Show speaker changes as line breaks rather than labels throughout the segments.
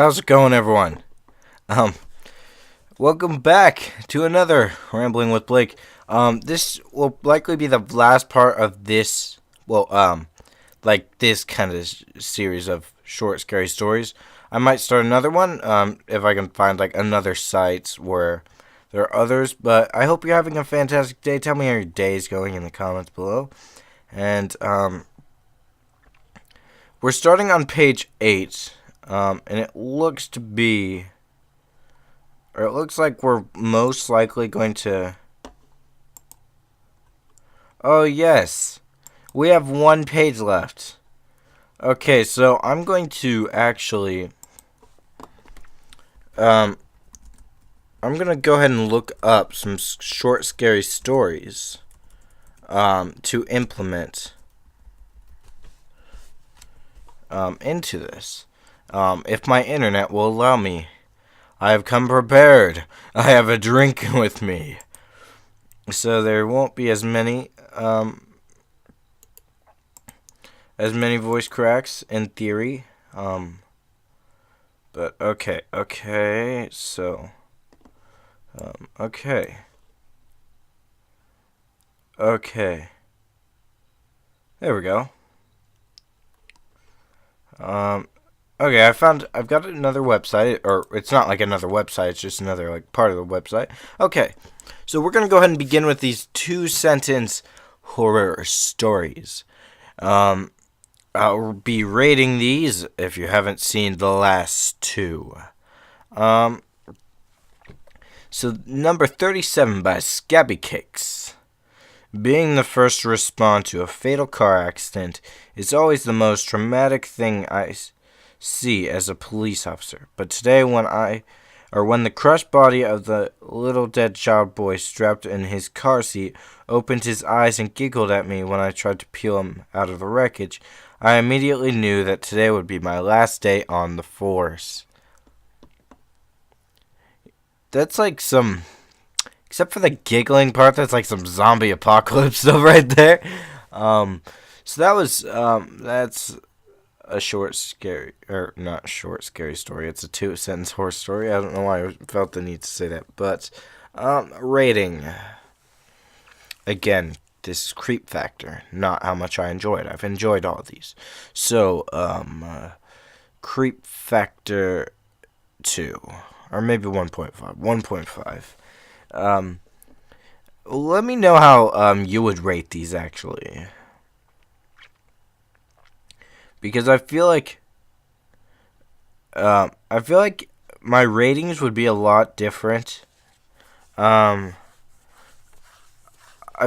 How's it going, everyone? Um, Welcome back to another Rambling with Blake. This will likely be the last part of this, this kind of series of short, scary stories. I might start another one, if I can find, another site where there are others, but I hope you're having a fantastic day. Tell me how your day is going in the comments below. And, we're starting on page 8. And it looks like we're most likely going to... Oh, yes. We have one page left. Okay, so I'm going to actually... I'm going to go ahead and look up some short, scary stories to implement into this. If my internet will allow me. I have come prepared. I have a drink with me. So there won't be as many voice cracks in theory. But okay, so okay. There we go. Okay, I've got another website, or it's not like another website, it's just another part of the website. Okay, so we're going to go ahead and begin with these 2-sentence horror stories. I'll be rating these if you haven't seen the last 2. So number 37 by Scabby Cakes. Being the first to respond to a fatal car accident is always the most traumatic thing I see as a police officer. But today when the crushed body of the little dead child boy strapped in his car seat opened his eyes and giggled at me when I tried to peel him out of the wreckage, I immediately knew that today would be my last day on the force. That's like some... Except for the giggling part, that's like some zombie apocalypse stuff right there. So that was, that's a short, scary, or not short, scary story. It's a 2-sentence horror story. I don't know why I felt the need to say that. But, rating. Again, this is creep factor, not how much I enjoyed. I've enjoyed all of these. So, creep factor 2. Or maybe 1.5. 1.5. Let me know how you would rate these actually, because I feel like my ratings would be a lot different. I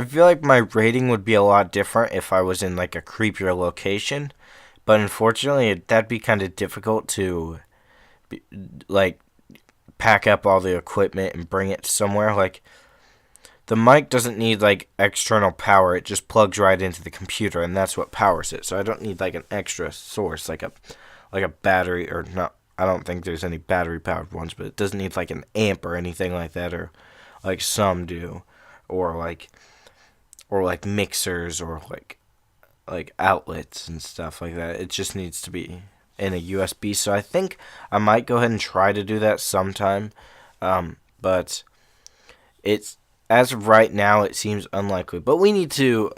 feel like my rating would be a lot different if I was in like a creepier location, but unfortunately that'd be kind of difficult to pack up all the equipment and bring it somewhere. Like, the mic doesn't need external power, it just plugs right into the computer, and that's what powers it. So I don't need an extra source like a battery, or not. I don't think there's any battery powered ones, but it doesn't need an amp or anything like that, or like some do, or mixers, or outlets and stuff like that. It just needs to be in a USB. So I think I might go ahead and try to do that sometime, but it's, as of right now, it seems unlikely. But we need to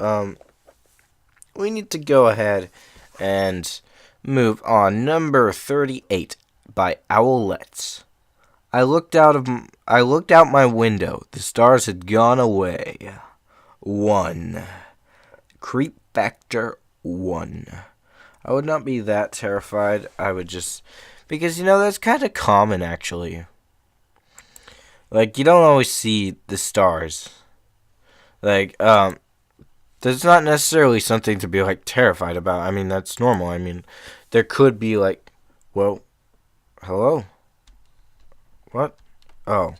go ahead and move on. Number 38 by Owlettes. I looked out my window. The stars had gone away. 1. Creep factor 1. I would not be that terrified. I would just... Because, that's kind of common, actually. You don't always see the stars. That's not necessarily something to be, terrified about. I mean, that's normal. I mean, there could be, whoa. Hello? What? Oh.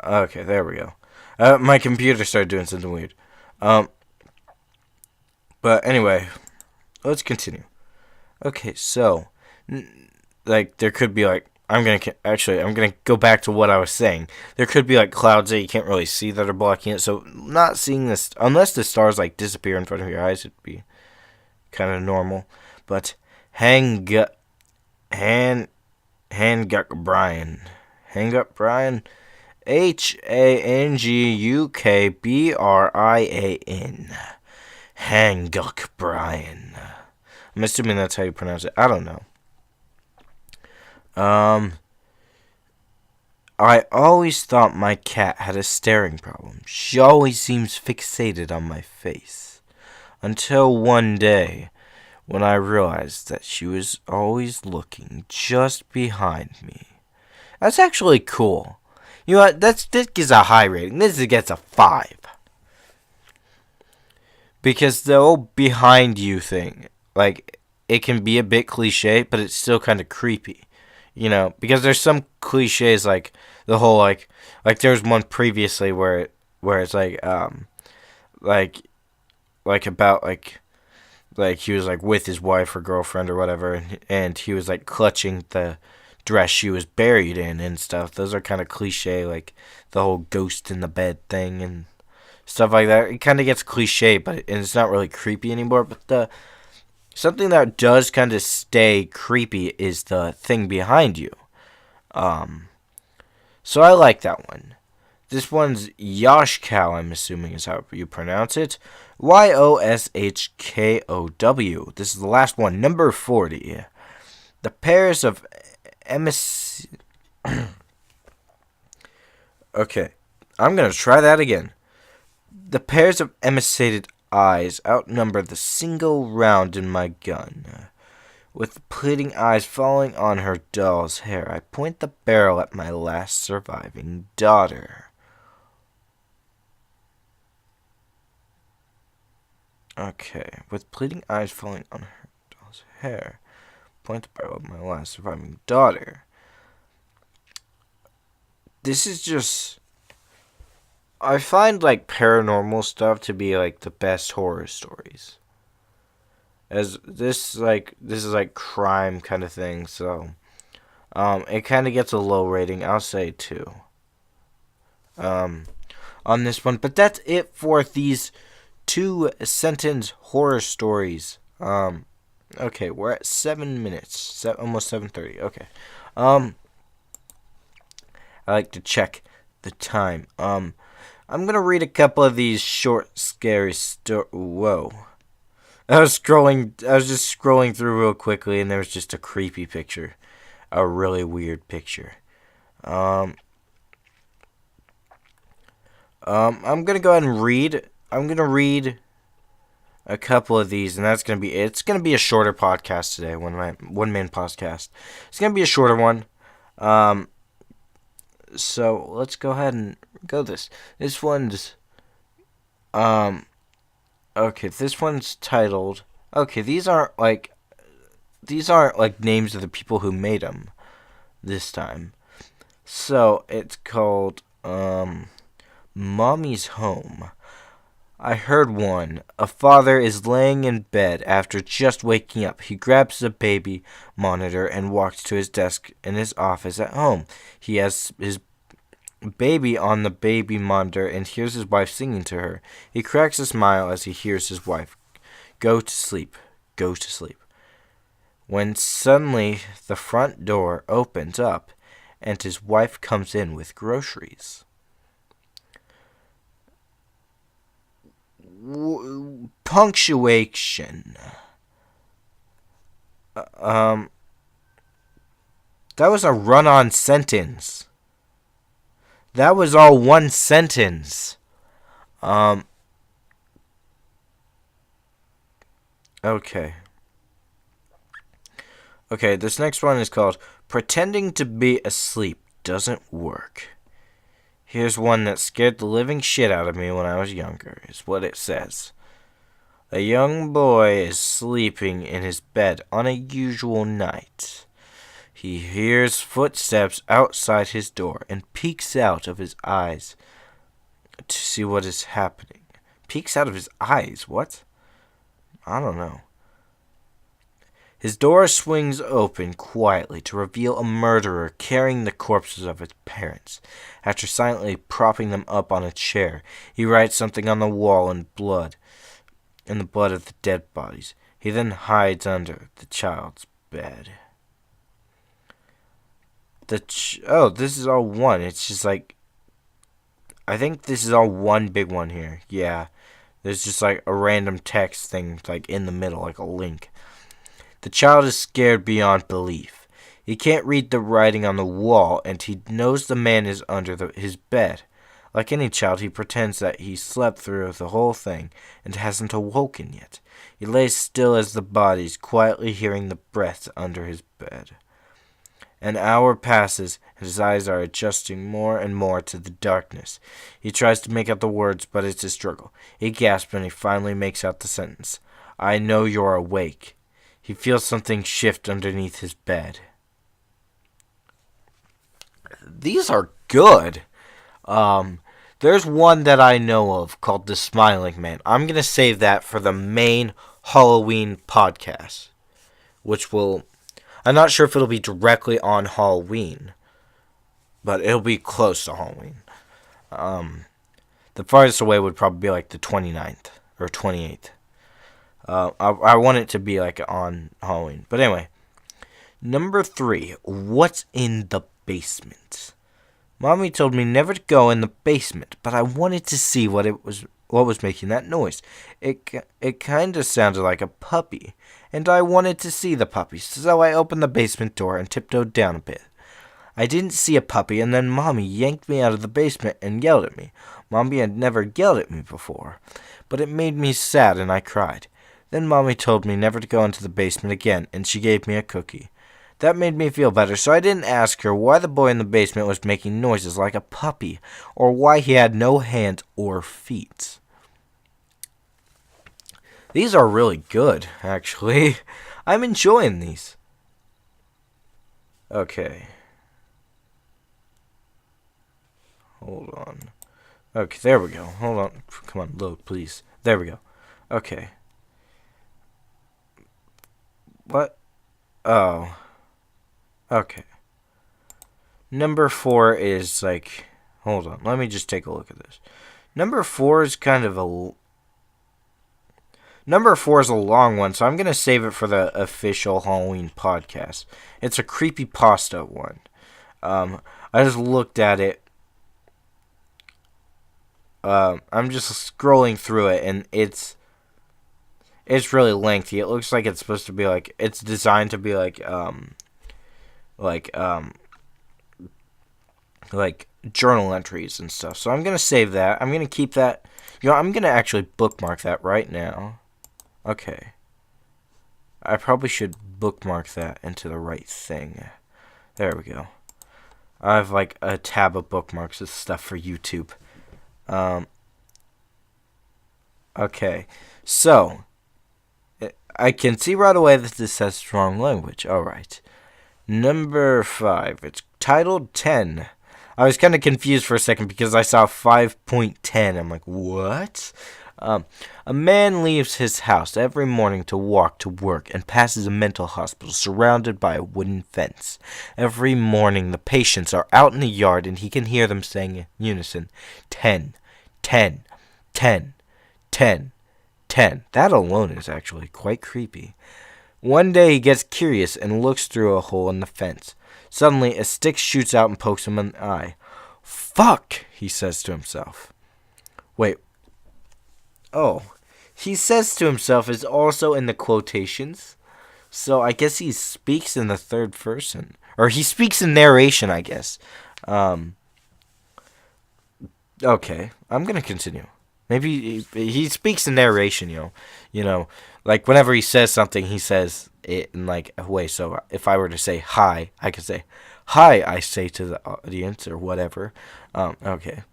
Okay, there we go. My computer started doing something weird. But anyway, let's continue. Okay, so, there could be, I'm gonna go back to what I was saying. There could be clouds that you can't really see that are blocking it. So not seeing this, unless the stars disappear in front of your eyes, it'd be kind of normal. But Hanguk Brian. Hanguk Brian? HANGUKBRIAN. Hanguk Brian. I'm assuming that's how you pronounce it. I don't know. I always thought my cat had a staring problem. She always seems fixated on my face. Until one day, when I realized that she was always looking just behind me. That's actually cool. You know what? This gets a high rating. This gets a 5. Because the old behind you thing, like, it can be a bit cliche, but it's still kind of creepy. You know, because there's some cliches like the whole like there's one previously where it's like about like he was like with his wife or girlfriend or whatever, and he was like clutching the dress she was buried in and stuff. Those are kind of cliche, like the whole ghost in the bed thing and stuff like that. It kind of gets cliche, but it's not really creepy anymore. But something that does kind of stay creepy is the thing behind you. So I like that one. This one's Yoshkow, I'm assuming is how you pronounce it. Yoshkow. This is the last one, number 40. The pairs of Okay, I'm going to try that again. The pairs of emaciated eyes outnumber the single round in my gun. With the pleading eyes falling on her doll's hair, I point the barrel at my last surviving daughter. Okay, with pleading eyes falling on her doll's hair, point the barrel at my last surviving daughter. This is just... I find like paranormal stuff to be like the best horror stories. As this is like crime kind of thing, so it kind of gets a low rating. I'll say 2. On this one, but that's it for these 2-sentence horror stories. Okay, we're at 7 minutes, almost 7:30. Okay, I like to check the time. I'm gonna read a couple of these short, scary Whoa. I was just scrolling through real quickly, and there was just a creepy picture. A really weird picture. I'm gonna go ahead and read. I'm gonna read a couple of these, and that's gonna be it. It's gonna be a shorter podcast today, one man podcast. It's gonna be a shorter one. So let's go ahead and go this. This one's okay, this one's titled... Okay, these aren't like names of the people who made them this time. So, it's called, Mommy's Home. I heard one. A father is laying in bed after just waking up. He grabs the baby monitor and walks to his desk in his office at home. He has his baby on the baby monitor and hears his wife singing to her. He cracks a smile as he hears his wife. Go to sleep. Go to sleep. When suddenly the front door opens up and his wife comes in with groceries. Punctuation. That was a run-on sentence. That was all one sentence. Okay. Okay, this next one is called Pretending to be Asleep Doesn't Work. Here's one that scared the living shit out of me when I was younger, is what it says. A young boy is sleeping in his bed on a usual night. He hears footsteps outside his door and peeks out of his eyes to see what is happening. Peeks out of his eyes? What? I don't know. His door swings open quietly to reveal a murderer carrying the corpses of his parents. After silently propping them up on a chair, he writes something on the wall in the blood of the dead bodies. He then hides under the child's bed. This is all one. It's just like, I think this is all one big one here. Yeah. There's just like a random text thing like in the middle, like a link. The child is scared beyond belief. He can't read the writing on the wall, and he knows the man is under his bed. Like any child, he pretends that he slept through the whole thing and hasn't awoken yet. He lays still as the bodies, quietly hearing the breaths under his bed. An hour passes, and his eyes are adjusting more and more to the darkness. He tries to make out the words, but it's a struggle. He gasps, and he finally makes out the sentence. I know you're awake. He feels something shift underneath his bed. These are good. There's one that I know of called The Smiling Man. I'm going to save that for the main Halloween podcast, which will... I'm not sure if it'll be directly on Halloween, but it'll be close to Halloween. The farthest away would probably be like the 29th or 28th. I want it to be like on Halloween. But anyway, number 3, what's in the basement? Mommy told me never to go in the basement, but I wanted to see what was making that noise. It kind of sounded like a puppy, and I wanted to see the puppy, so I opened the basement door and tiptoed down a bit. I didn't see a puppy, and then Mommy yanked me out of the basement and yelled at me. Mommy had never yelled at me before, but it made me sad and I cried. Then Mommy told me never to go into the basement again, and she gave me a cookie. That made me feel better, so I didn't ask her why the boy in the basement was making noises like a puppy, or why he had no hands or feet. These are really good, actually. I'm enjoying these. Okay. Hold on. Okay, there we go. Hold on. Come on, load, please. There we go. Okay. What? Oh. Okay. Number 4 is like... Hold on. Let me just take a look at this. Number 4 is kind of a... Number 4 is a long one, so I'm going to save it for the official Halloween podcast. It's a creepypasta one. I just looked at it. I'm just scrolling through it, and it's really lengthy. It looks like it's supposed to be like... It's designed to be like journal entries and stuff. So I'm going to save that. I'm going to keep that. I'm going to actually bookmark that right now. Okay. I probably should bookmark that into the right thing. There we go. I have like a tab of bookmarks with stuff for YouTube. Okay. So, I can see right away that this has strong language. Alright. Number 5. It's titled 10. I was kind of confused for a second because I saw 5.10. I'm like, what? A man leaves his house every morning to walk to work and passes a mental hospital surrounded by a wooden fence. Every morning the patients are out in the yard and he can hear them saying in unison, 10, 10, 10, 10, 10. That alone is actually quite creepy. One day he gets curious and looks through a hole in the fence. Suddenly a stick shoots out and pokes him in the eye. Fuck, he says to himself. Wait. Oh, he says to himself is also in the quotations. So I guess he speaks in the third person. Or he speaks in narration, I guess. Okay, I'm going to continue. Maybe he speaks in narration, you know, like whenever he says something, he says it in like a way. So if I were to say hi, I could say, hi, I say to the audience or whatever. Okay.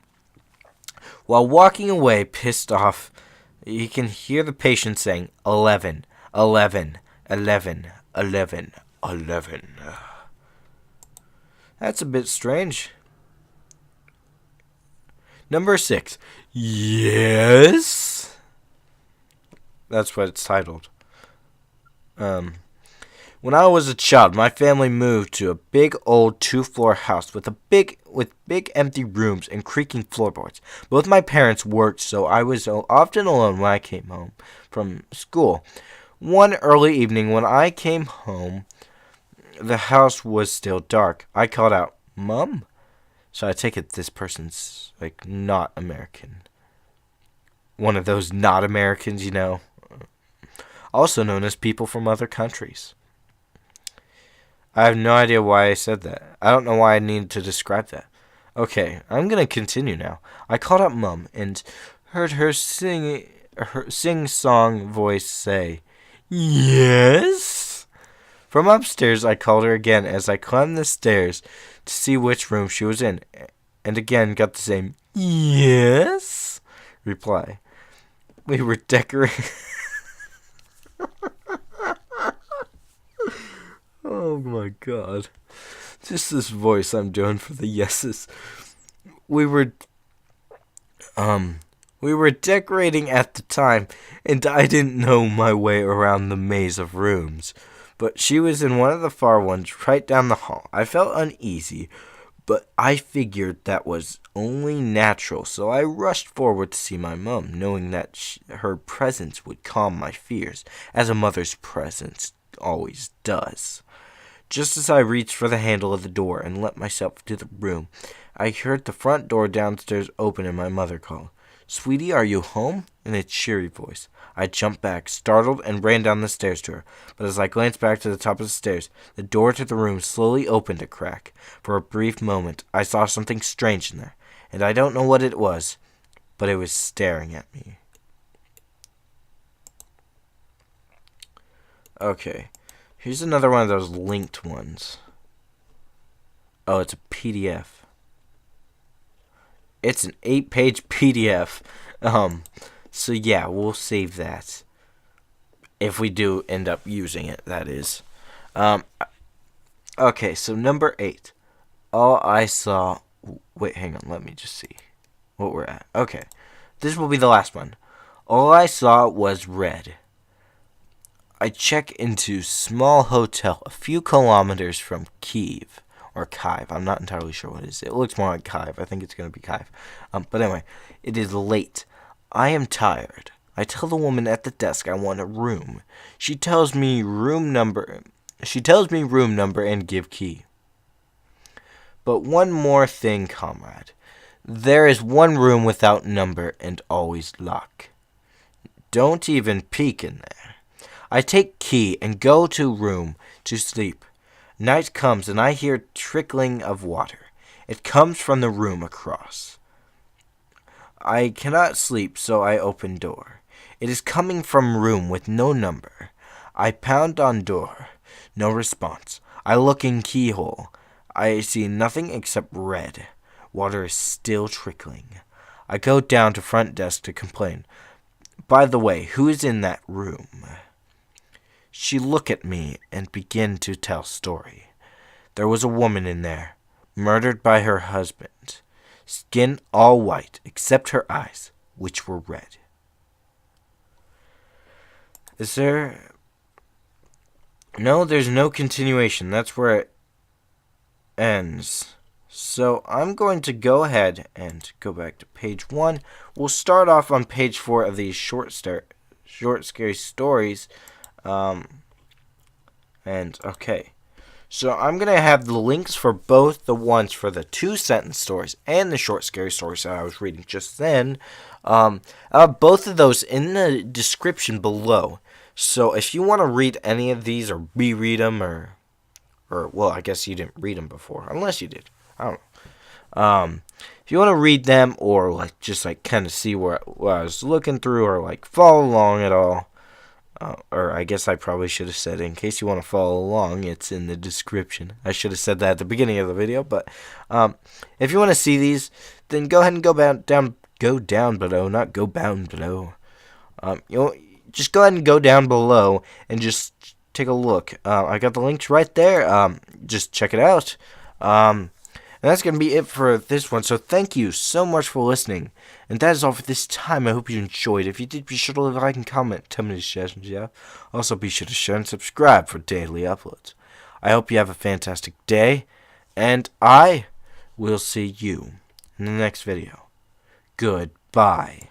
While walking away, pissed off, he can hear the patient saying, 11, 11, 11, 11, 11. That's a bit strange. Number 6. Yes? That's what it's titled. When I was a child, my family moved to a big old 2-floor house with big empty rooms and creaking floorboards. Both my parents worked, so I was often alone when I came home from school. One early evening when I came home, The house was still dark. I called out, "Mom?" So I take it this person's, like, not American. One of those not Americans, you know. Also known as people from other countries. I have no idea why I said that. I don't know why I needed to describe that. Okay, I'm going to continue now. I called out Mum and heard her sing-song voice say, "Yes?" From upstairs, I called her again as I climbed the stairs to see which room she was in, and again got the same "Yes?" reply. We were decorating. Oh my god. Just this voice I'm doing for the yeses. We were decorating at the time, and I didn't know my way around the maze of rooms. But she was in one of the far ones right down the hall. I felt uneasy, but I figured that was only natural, so I rushed forward to see my mum, knowing that her presence would calm my fears, as a mother's presence always does. Just as I reached for the handle of the door and let myself into the room, I heard the front door downstairs open and my mother call, "Sweetie, are you home?" in a cheery voice. I jumped back, startled, and ran down the stairs to her. But as I glanced back to the top of the stairs, the door to the room slowly opened a crack. For a brief moment, I saw something strange in there, and I don't know what it was, but it was staring at me. Okay, here's another one of those linked ones. Oh, it's a PDF. It's an 8-page PDF. So yeah, we'll save that. If we do end up using it, that is. Okay, so number 8. All I saw... Wait, hang on, let me just see what we're at. Okay, this will be the last one. All I saw was red. I check into small hotel a few kilometers from Kiev. Or Kiev. I'm not entirely sure what it is. It looks more like Kiev. I think it's going to be Kiev. But anyway, it is late. I am tired. I tell the woman at the desk I want a room. She tells me room number and give key. But one more thing, comrade. There is one room without number and always lock. Don't even peek in there. I take key and go to room to sleep. Night comes and I hear trickling of water. It comes from the room across. I cannot sleep, so I open door. It is coming from room with no number. I pound on door. No response. I look in keyhole. I see nothing except red. Water is still trickling. I go down to front desk to complain. By the way, who is in that room? She look at me and begin to tell story. There was a woman in there, murdered by her husband. Skin all white, except her eyes, which were red. Is there... No, there's no continuation. That's where it ends. So I'm going to go ahead and go back to page 1. We'll start off on page 4 of these short scary stories. Okay. So I'm going to have the links for both the ones for the 2-sentence stories and the short scary stories that I was reading just then. Both of those in the description below. So if you want to read any of these or reread them or well, I guess you didn't read them before. Unless you did. I don't know. If you want to read them or just kind of see what I was looking through or follow along at all. Or I guess I probably should have said, in case you want to follow along, it's in the description. I should have said that at the beginning of the video, but if you want to see these, then go ahead and go down below, not go bound below. Just go ahead and go down below and just take a look. I got the links right there. Just check it out. And that's going to be it for this one. So thank you so much for listening. And that is all for this time. I hope you enjoyed. If you did, be sure to leave a like and comment. Tell me the suggestions you have. Also, be sure to share and subscribe for daily uploads. I hope you have a fantastic day. And I will see you in the next video. Goodbye.